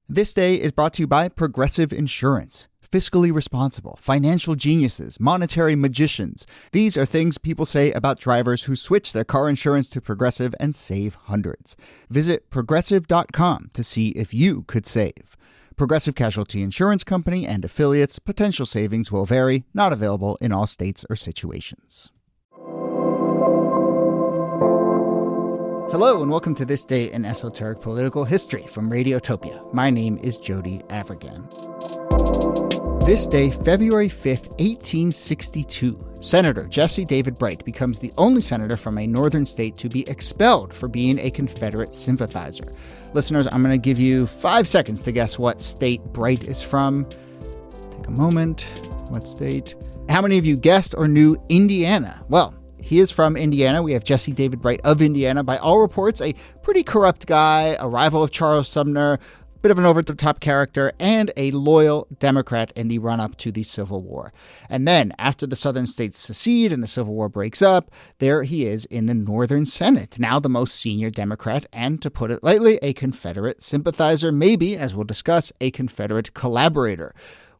This day is brought to you by Progressive Insurance. Fiscally responsible, financial geniuses, monetary magicians. These are things people say about drivers who switch their car insurance to Progressive and save hundreds. Visit Progressive.com to see if you could save. Progressive Casualty Insurance Company and affiliates. Potential savings will vary. Not available in all states or situations. Hello and welcome to This Day in Esoteric Political History from Radiotopia. My name is Jody Avirgan. This day, February 5th, 1862, Senator Jesse David Bright becomes the only senator from a northern state to be expelled for being a Confederate sympathizer. Listeners, I'm going to give you 5 seconds to guess what state Bright is from. Take a moment. What state? How many of you guessed or knew Indiana? Well, he is from Indiana. We have Jesse David Bright of Indiana. By all reports, a pretty corrupt guy, a rival of Charles Sumner, bit of an over-the-top character, and a loyal Democrat in the run-up to the Civil War. And then, after the southern states secede and the Civil War breaks up, there he is in the Northern Senate, now the most senior Democrat, and to put it lightly, a Confederate sympathizer, maybe, as we'll discuss, a Confederate collaborator,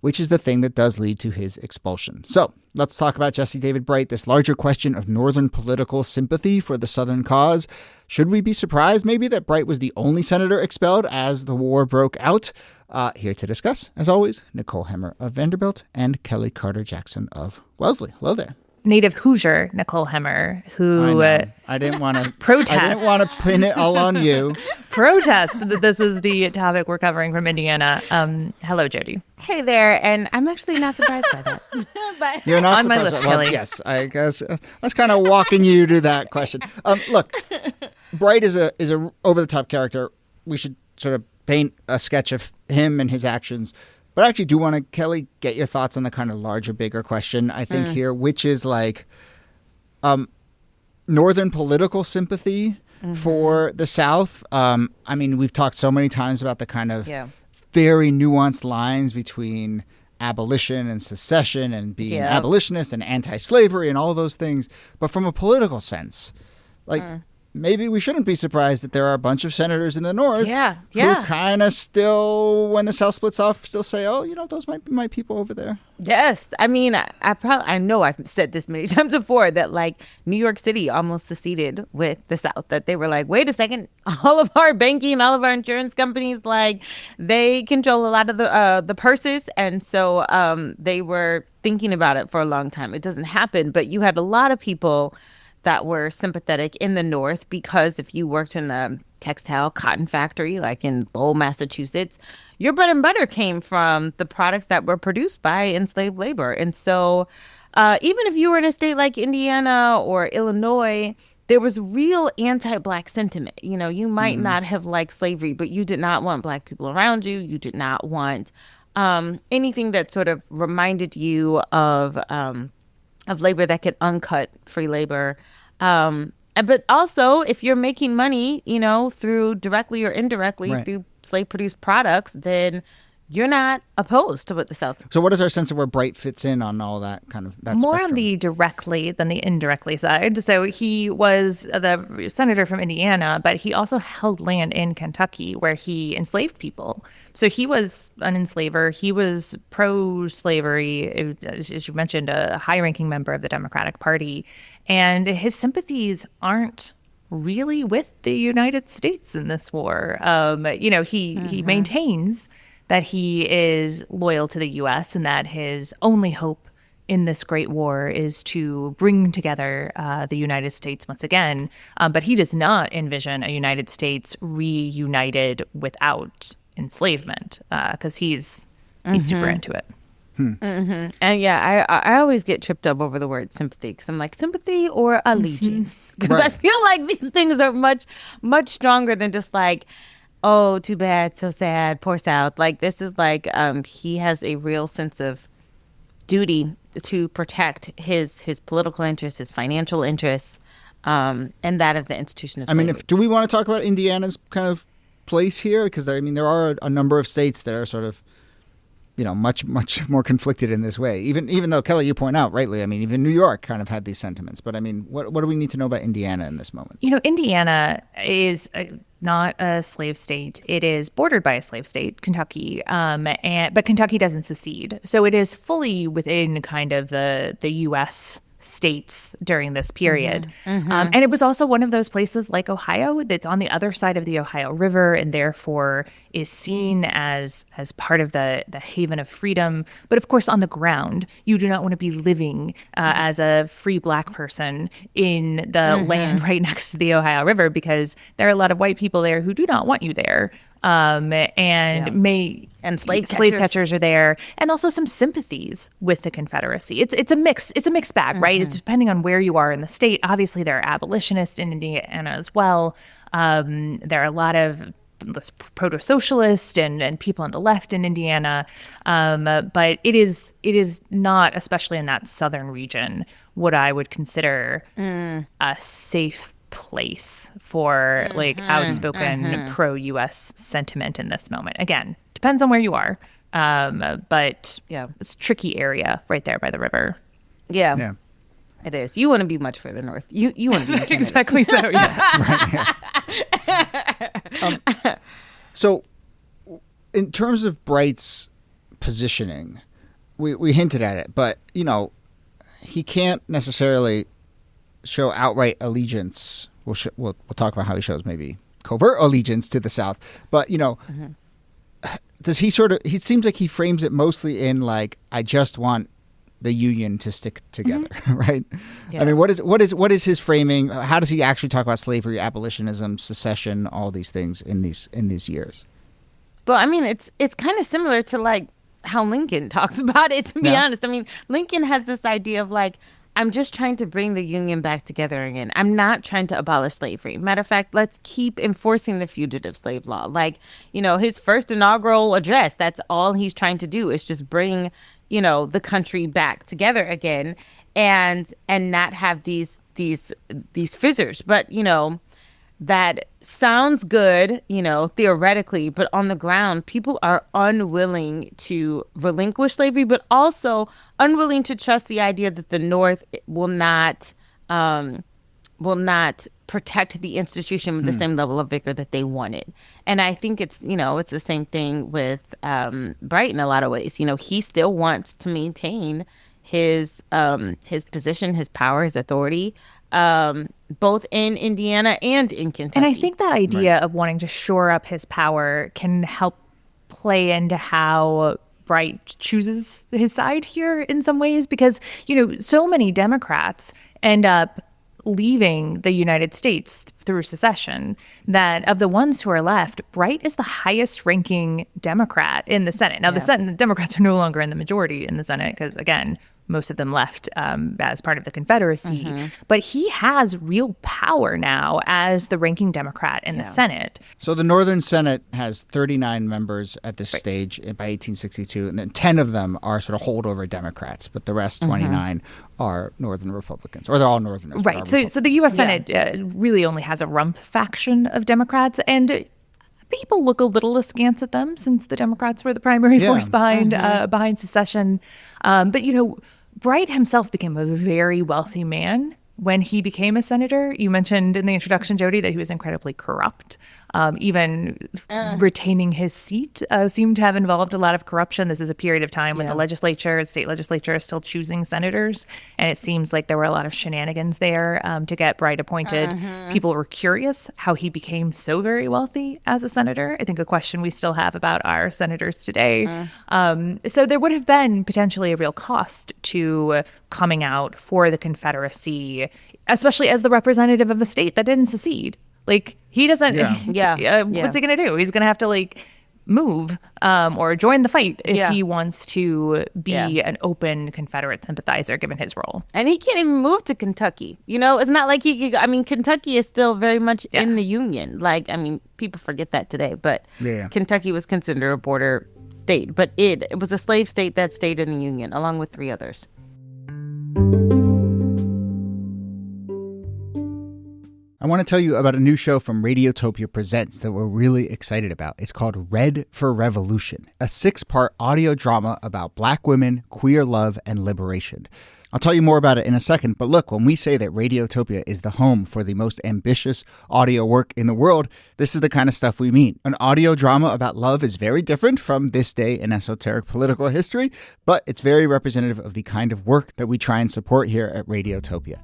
which is the thing that does lead to his expulsion. So, let's talk about Jesse David Bright, this larger question of Northern political sympathy for the Southern cause. Should we be surprised maybe that Bright was the only senator expelled as the war broke out? Here to discuss, as always, Nicole Hemmer of Vanderbilt and Kellie Carter-Jackson of Wellesley. Hello there. Native Hoosier Nicole Hemmer, who I didn't want to protest. I didn't want to pin it all on you. Protest. This is the topic we're covering from Indiana. Hello, Jody. Hey there, and I'm actually not surprised by that. But you're not on surprised. My list, well, Kellie. Yes, I guess I was kind of walking you to that question. Look, Bright is a over the top character. We should sort of paint a sketch of him and his actions. But I actually do want to, Kellie, get your thoughts on the kind of larger, bigger question, I think, here, which is like Northern political sympathy for the South. I mean, we've talked so many times about the kind of very nuanced lines between abolition and secession and being abolitionist and anti-slavery and all of those things. But from a political sense, maybe we shouldn't be surprised that there are a bunch of senators in the North who kind of still, when the South splits off, still say, oh, you know, those might be my people over there. Yes. I mean, I know I've said this many times before that, like, New York City almost seceded with the South, that they were like, wait a second, all of our banking, all of our insurance companies, like, they control a lot of the purses. And so they were thinking about it for a long time. It doesn't happen. But you had a lot of people that were sympathetic in the North because if you worked in a textile cotton factory like in Lowell, Massachusetts, your bread and butter came from the products that were produced by enslaved labor. And so even if you were in a state like Indiana or Illinois, there was real anti-Black sentiment. You know, you might not have liked slavery, but you did not want Black people around you. You did not want anything that sort of reminded you of labor that could uncut free labor. But also, if you're making money, you know, through directly or indirectly through slave-produced products, then you're not opposed to what the South. So what is our sense of where Bright fits in on all that kind of that More spectrum? on the directly than the indirectly side. So he was the senator from Indiana, but he also held land in Kentucky where he enslaved people. So he was an enslaver. He was pro-slavery, as you mentioned, a high-ranking member of the Democratic Party. And his sympathies aren't really with the United States in this war. You know, he maintains that he is loyal to the U.S. and that his only hope in this great war is to bring together the United States once again. But he does not envision a United States reunited without enslavement because he's super into it. And I always get tripped up over the word sympathy because I'm like, sympathy or allegiance? Because I feel like these things are much stronger than just like, oh, too bad, so sad, poor South. Like, this is like he has a real sense of duty to protect his political interests, his financial interests, and that of the institution of slavery. I mean, do we want to talk about Indiana's kind of place here? Because there are a number of states that are sort of much more conflicted in this way. Even though, Kellie, you point out rightly, I mean, even New York kind of had these sentiments. But I mean, what do we need to know about Indiana in this moment? Indiana is not a slave state. It is bordered by a slave state, Kentucky, but Kentucky doesn't secede. So it is fully within kind of the U.S. states during this period. And it was also one of those places like Ohio that's on the other side of the Ohio River and therefore is seen as part of the haven of freedom. But of course, on the ground, you do not want to be living as a free Black person in the land right next to the Ohio River, because there are a lot of white people there who do not want you there. And slave catchers are there, and also some sympathies with the Confederacy. It's a mixed bag, right? It's depending on where you are in the state. Obviously, there are abolitionists in Indiana as well. There are a lot of proto-socialist and people on the left in Indiana, but it is not, especially in that southern region, what I would consider a safe place for outspoken pro-U.S. sentiment in this moment. Again, depends on where you are, but it's a tricky area right there by the river. Yeah. It is. You want to be much further north. You want to be in Canada. Exactly so. Yeah. So, in terms of Bright's positioning, we hinted at it, but he can't necessarily show outright allegiance. We'll talk about how he shows maybe covert allegiance to the South, but does he he seems like he frames it mostly in like, I just want the Union to stick together, right? Yeah. I mean, what is his framing? How does he actually talk about slavery, abolitionism, secession, all these things in these years? Well, I mean, it's kind of similar to like how Lincoln talks about it, to be honest. I mean, Lincoln has this idea of like, I'm just trying to bring the Union back together again. I'm not trying to abolish slavery. Matter of fact, let's keep enforcing the fugitive slave law. Like, his first inaugural address, that's all he's trying to do is just bring, the country back together again and not have these fissures. But, that sounds good, theoretically, but on the ground, people are unwilling to relinquish slavery, but also unwilling to trust the idea that the North will not protect the institution with the same level of vigor that they wanted. And I think it's the same thing with Bright in a lot of ways. He still wants to maintain his position, his power, his authority, both in Indiana and in Kentucky. And I think that idea of wanting to shore up his power can help play into how Bright chooses his side here in some ways, because, so many Democrats end up leaving the United States through secession, that of the ones who are left, Bright is the highest ranking Democrat in the Senate. Now, the Democrats are no longer in the majority in the Senate because, again, most of them left as part of the Confederacy. But he has real power now as the ranking Democrat in the Senate. So the Northern Senate has 39 members at this stage by 1862, and then 10 of them are sort of holdover Democrats, but the rest, 29, are Northern Republicans, or they're all Northerners. Right. So the U.S. Senate really only has a rump faction of Democrats, and people look a little askance at them since the Democrats were the primary force behind secession. But, Bright himself became a very wealthy man when he became a senator. You mentioned in the introduction, Jody, that he was incredibly corrupt. Even retaining his seat seemed to have involved a lot of corruption. This is a period of time when the state legislature is still choosing senators. And it seems like there were a lot of shenanigans there to get Bright appointed. People were curious how he became so very wealthy as a senator. I think a question we still have about our senators today. So there would have been potentially a real cost to coming out for the Confederacy, especially as the representative of a state that didn't secede. Like, he doesn't, what's he going to do? He's going to have to, move or join the fight if he wants to be an open Confederate sympathizer, given his role. And he can't even move to Kentucky. It's not like Kentucky is still very much in the Union. People forget that today, but Kentucky was considered a border state. But it was a slave state that stayed in the Union, along with 3 others. I I want to tell you about a new show from Radiotopia Presents that we're really excited about. It's called Red for Revolution, a 6-part audio drama about Black women, queer love, and liberation. I'll tell you more about it in a second, but look, when we say that Radiotopia is the home for the most ambitious audio work in the world, this is the kind of stuff we mean. An audio drama about love is very different from This Day in Esoteric Political History, but it's very representative of the kind of work that we try and support here at Radiotopia.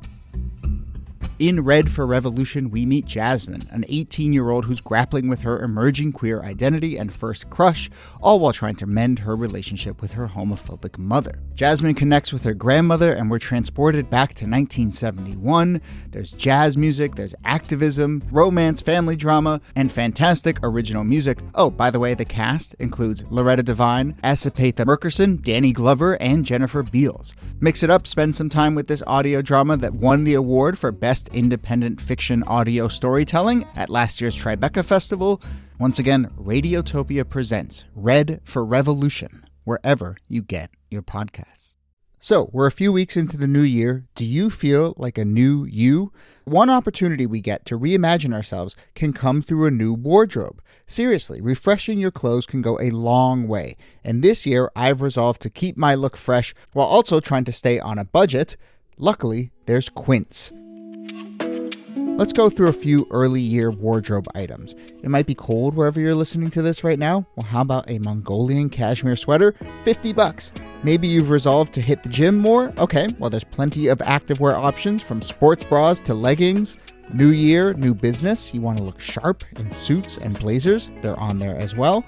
In Red for Revolution, we meet Jasmine, an 18-year-old who's grappling with her emerging queer identity and first crush, all while trying to mend her relationship with her homophobic mother. Jasmine connects with her grandmother, and we're transported back to 1971. There's jazz music, there's activism, romance, family drama, and fantastic original music. Oh, by the way, the cast includes Loretta Devine, Asipatha Murkerson, Danny Glover, and Jennifer Beals. Mix it up, spend some time with this audio drama that won the award for Best Independent Fiction Audio Storytelling at last year's Tribeca Festival. Once again, Radiotopia presents Red for Revolution, wherever you get your podcasts. So, we're a few weeks into the new year. Do you feel like a new you? One opportunity we get to reimagine ourselves can come through a new wardrobe. Seriously, refreshing your clothes can go a long way. And this year, I've resolved to keep my look fresh while also trying to stay on a budget. Luckily, there's Quince. Let's go through a few early year wardrobe items. It might be cold wherever you're listening to this right now. Well, how about a Mongolian cashmere sweater? $50. Maybe you've resolved to hit the gym more? Okay, well, there's plenty of activewear options from sports bras to leggings. New year, new business. You want to look sharp in suits and blazers. They're on there as well.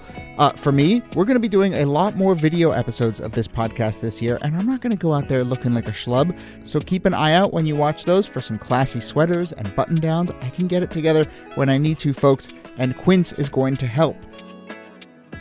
For me, we're going to be doing a lot more video episodes of this podcast this year, and I'm not going to go out there looking like a schlub. So keep an eye out when you watch those for some classy sweaters and button-downs. I can get it together when I need to, folks, and Quince is going to help.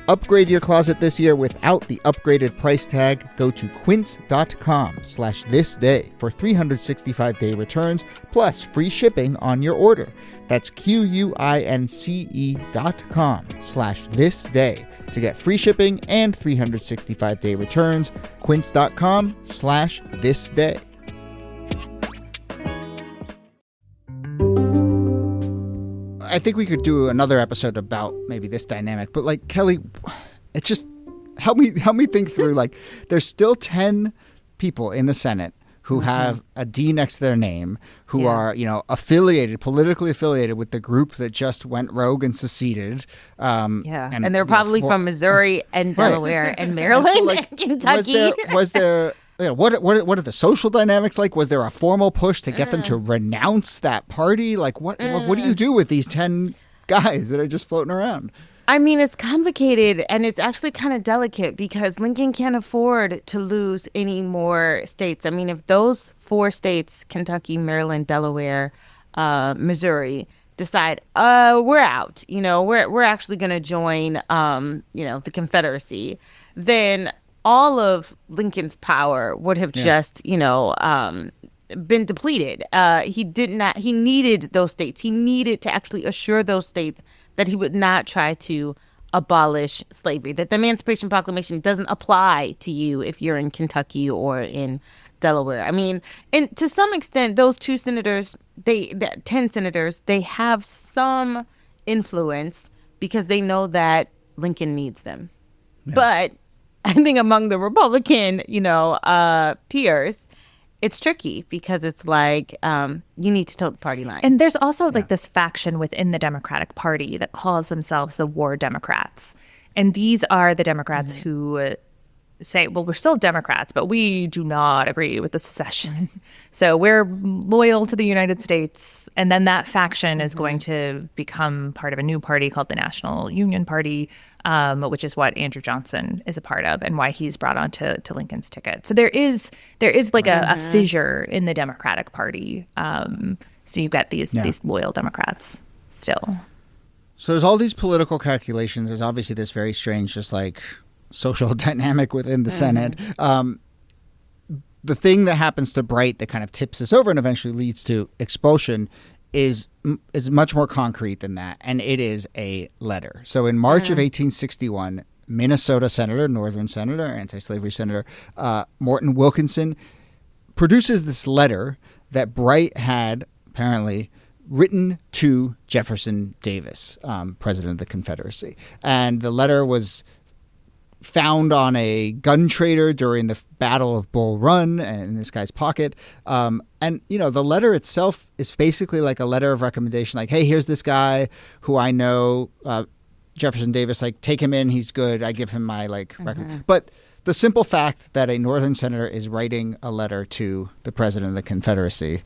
Upgrade your closet this year without the upgraded price tag. Go to quince.com/thisday for 365-day returns plus free shipping on your order. That's QUINCE.com/thisday to get free shipping and 365-day returns. Quince.com/thisday. I think we could do another episode about maybe this dynamic, but like, Kellie, it's just help me think through, like, there's still 10 people in the Senate who have a D next to their name, who are, politically affiliated with the group that just went rogue and seceded. And they're probably from Missouri and Delaware and Maryland and Kentucky. Was there what are the social dynamics like? Was there a formal push to get them to renounce that party? Like, what do you do with these 10 guys that are just floating around? I mean, it's complicated, and it's actually kind of delicate because Lincoln can't afford to lose any more states. I mean, if those 4 states, Kentucky, Maryland, Delaware, Missouri, decide, we're out, we're actually going to join, the Confederacy, then all of Lincoln's power would have just, been depleted. He needed those states. He needed to actually assure those states that he would not try to abolish slavery, that the Emancipation Proclamation doesn't apply to you if you're in Kentucky or in Delaware. I mean, and to some extent, those 2 senators, 10 senators, they have some influence because they know that Lincoln needs them. Yeah. But I think among the Republican, peers, it's tricky because it's like you need to toe the party line. And there's also like this faction within the Democratic Party that calls themselves the War Democrats. And these are the Democrats who say, well, we're still Democrats, but we do not agree with the secession. So we're loyal to the United States. And then that faction is going to become part of a new party called the National Union Party, which is what Andrew Johnson is a part of and why he's brought on to Lincoln's ticket. So there is like a fissure in the Democratic Party. So you've got these loyal Democrats still. So there's all these political calculations. There's obviously this very strange, just like social dynamic within the Senate. The thing that happens to Bright that kind of tips this over and eventually leads to expulsion is much more concrete than that, and it is a letter. So in March of 1861, Minnesota Senator, Northern Senator, anti-slavery Senator Morton Wilkinson produces this letter that Bright had apparently written to Jefferson Davis, president of the Confederacy. And the letter was found on a gun trader during the Battle of Bull Run and in this guy's pocket. And, the letter itself is basically like a letter of recommendation, like, hey, here's this guy who I know, Jefferson Davis, like, take him in. He's good. I give him my, record. But the simple fact that a Northern senator is writing a letter to the president of the Confederacy,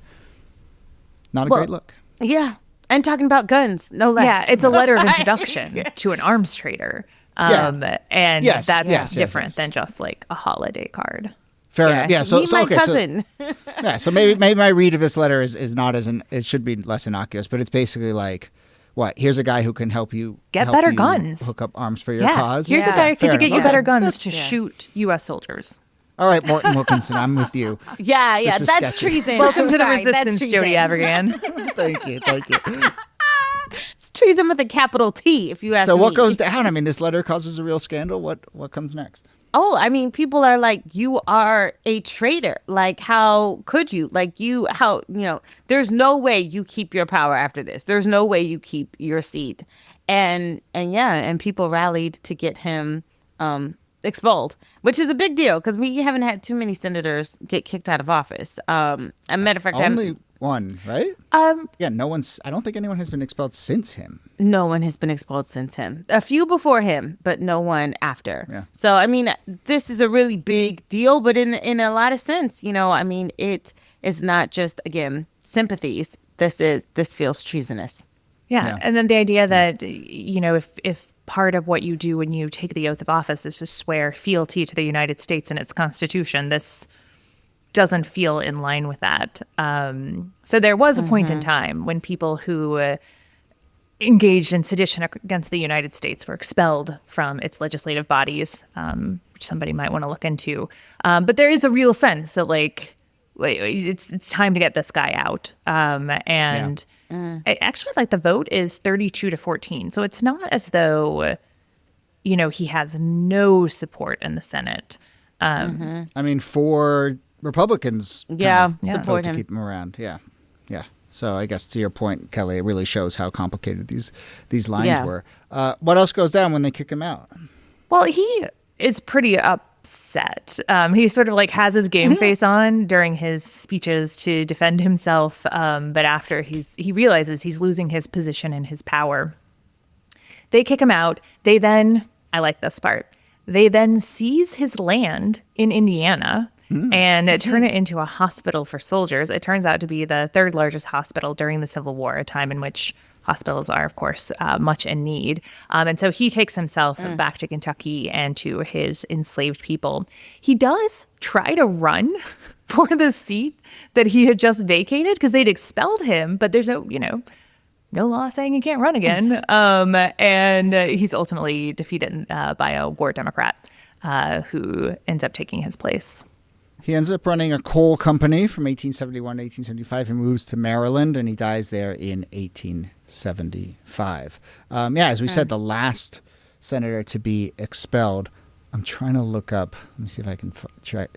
not a great look. Yeah. And talking about guns, no less. Yeah, it's a letter of introduction to an arms trader. And that's different than just like a holiday card. Fair enough. Yeah. So my cousin. So maybe my read of this letter is not it should be less innocuous, but it's basically like, what? Here's a guy who can help you get better guns, hook up arms for your cause. Here's a guy to get you better guns to shoot U.S. soldiers. All right, Morton Wilkinson, I'm with you. Yeah, that's sketchy. Treason. Welcome to the resistance, Jody Avergan. Thank you. It's treason with a capital T, if you ask me. So what goes down? I mean, this letter causes a real scandal. What comes next? Oh, I mean, people are like, you are a traitor. Like, how could you? Like, there's no way you keep your power after this. There's no way you keep your seat. And people rallied to get him expelled, which is a big deal because we haven't had too many senators get kicked out of office. A matter of fact, only one, right? No one's. I don't think anyone has been expelled since him. No one has been expelled since him. A few before him, but no one after. Yeah. So I mean, this is a really big deal, but in a lot of sense, I mean, it is not just sympathies. This feels treasonous. Yeah, and then the idea that if part of what you do when you take the oath of office is to swear fealty to the United States and its Constitution, this doesn't feel in line with that. So there was a point in time when people who engaged in sedition against the United States were expelled from its legislative bodies, which somebody might want to look into. But there is a real sense that it's time to get this guy out. Actually, the vote is 32-14. So it's not as though, he has no support in the Senate. I mean, 4 Republicans support to him. keep him around. Yeah. So I guess to your point, Kellie, it really shows how complicated these lines were. What else goes down when they kick him out? Well, he is pretty upset. He sort of has his game face on during his speeches to defend himself. But after he realizes he's losing his position and his power, they kick him out. They then, I like this part, they then seize his land in Indiana and turn it into a hospital for soldiers. It turns out to be the 3rd largest hospital during the Civil War, a time in which hospitals are, of course, much in need. And so he takes himself back to Kentucky and to his enslaved people. He does try to run for the seat that he had just vacated because they'd expelled him, but there's no law saying he can't run again. And he's ultimately defeated by a war Democrat who ends up taking his place. He ends up running a coal company from 1871 to 1875. He moves to Maryland, and he dies there in 1875. As we said, the last senator to be expelled. I'm trying to look up. Let me see if I can try.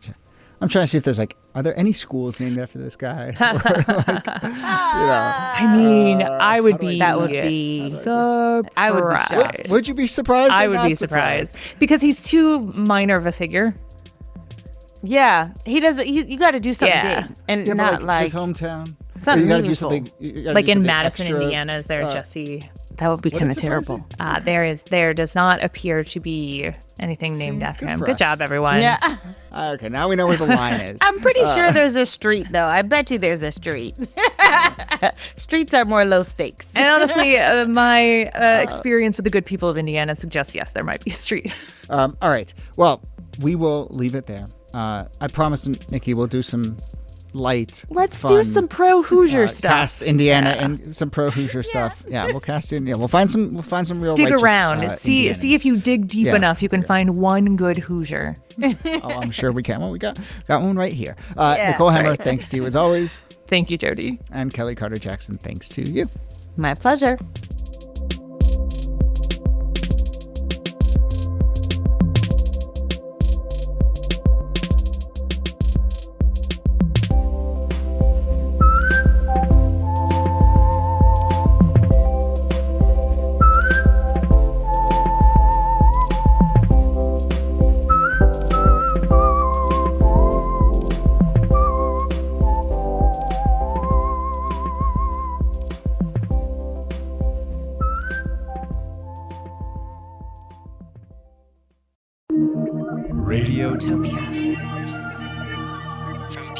I'm trying to see if there's are there any schools named after this guy? I mean, I would be surprised. I would be shocked. Would you be surprised? I would be surprised because he's too minor of a figure. Yeah, he doesn't. You got to do something big, and not his hometown. Something you got to meaningful. do something. Like in Madison, Indiana, is there Jesse? That would be kind of terrible. There does not appear to be anything named after him. Good job, everyone. Yeah. Okay, now we know where the line is. I'm pretty sure there's a street, though. I bet you there's a street. Streets are more low stakes. And honestly, my experience with the good people of Indiana suggests, yes, there might be a street. All right. Well, we will leave it there. I promised Niki we'll do some light. Let's fun, do some pro Hoosier stuff. Cast Indiana and some pro Hoosier stuff. Yeah, we'll cast in. Yeah, we'll find some real. Dig righteous, around. See if you dig deep enough, you can find one good Hoosier. I'm sure we can. Well, we got one right here. Nicole Hammer, thanks to you as always. Thank you, Jody. And Kellie Carter Jackson, thanks to you. My pleasure. Radiotopia. From